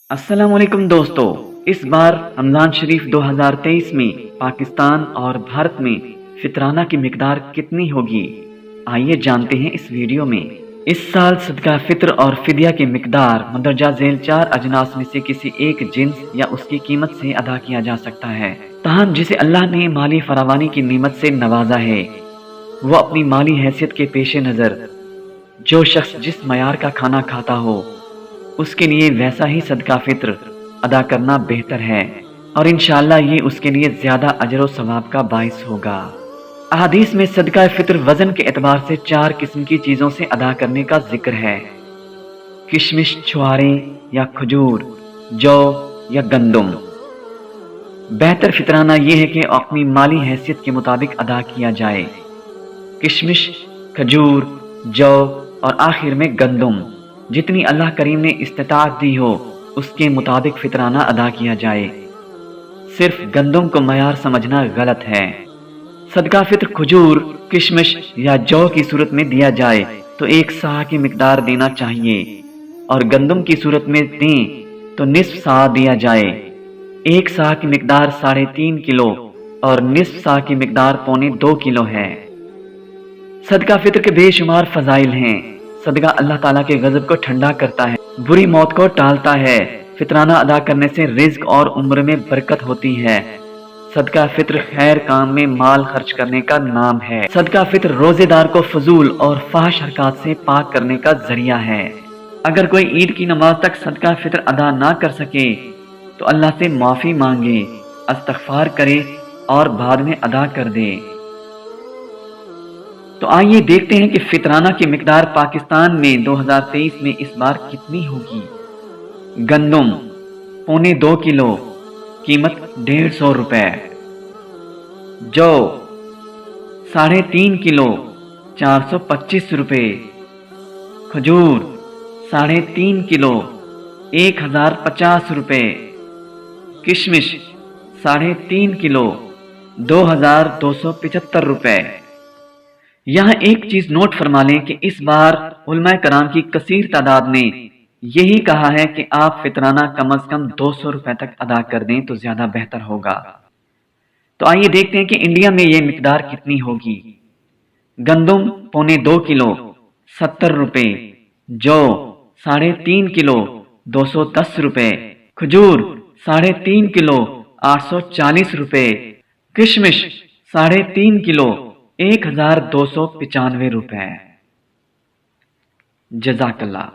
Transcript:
अस्सलाम वालेकुम दोस्तों। इस बार रमज़ान शरीफ 2023 में पाकिस्तान और भारत में फितराना की मिकदार कितनी होगी, आइए जानते हैं इस वीडियो में। इस साल सदका फित्र और फिदिया की मिकदार मंदरजा झेल 4 अजनास में से किसी एक जिन्स या उसकी कीमत से अदा किया जा सकता है। ताहम जिसे अल्लाह ने माली फरावानी की नेमत से नवाजा है, वो अपनी माली हैसियत के पेश नज़र जो शख्स जिस मयार का खाना खाता हो उसके लिए वैसा ही सदका फित्र अदा करना बेहतर है और इंशाअल्लाह ये उसके लिए ज्यादा अजर व सवाब का बाइस होगा। अहादीस में सदका फित्र वजन के एतबार से 4 किस्म की चीजों से अदा करने का जिक्र है। किशमिश, छुआरे या खजूर, जौ या गंदम। बेहतर फितराना यह है कि अपनी माली हैसियत के मुताबिक अदा किया जाए। किशमिश, खजूर, जौ और आखिर में गंदम। जितनी अल्लाह करीम ने इस्तिताअत दी हो उसके मुताबिक फितराना अदा किया जाए। सिर्फ गंदम को मयार समझना गलत है। सदका फित्र खजूर, किशमिश या जौ की सूरत में दिया जाए तो 1 साह की मिकदार देना चाहिए और गंदम की सूरत में दें तो निस्फ साह दिया जाए। 1 साह की मिकदार 3.5 किलो और निस्फ साह की मिकदार 1.25 किलो है। सदका फित्र के बेशुमार फजाइल हैं। सदका अल्लाह ताला के गजब को ठंडा करता है, बुरी मौत को टालता है। फितराना अदा करने से रिज्क और उम्र में बरकत होती है। सदका फित्र खैर काम में माल खर्च करने का नाम है। सदका फित्र रोजेदार को फजूल और फाहश हरकत से पाक करने का जरिया है। अगर कोई ईद की नमाज तक सदका फित्र अदा ना कर सके तो अल्लाह से माफी मांगे, इस्तगफार करे और बाद में अदा कर दे। तो आइए देखते हैं कि फितराना की मिकदार पाकिस्तान में 2023 में इस बार कितनी होगी। गंदम 1.25 किलो, कीमत 150 रुपए। जौ 3.5 किलो, 425 रुपए। खजूर 3.5 किलो, 1050 रुपए। किशमिश 3.5 किलो, 2275 रुपए। यहाँ एक चीज नोट फरमा लें कि इस बार उलमाए कराम की कसीर तादाद ने यही कहा है कि आप फितराना कम अज कम 200 रुपए तक अदा कर दें तो ज्यादा बेहतर होगा। तो आइए देखते हैं कि इंडिया में यह मिकदार कितनी होगी। गंदम 1.25 किलो 70 रुपए। जौ 3.5 किलो 210 रुपए। खजूर 3.5 किलो 840 रुपए। किशमिश 3.5 किलो 1295 रुपए। जज़ाकल्लाह।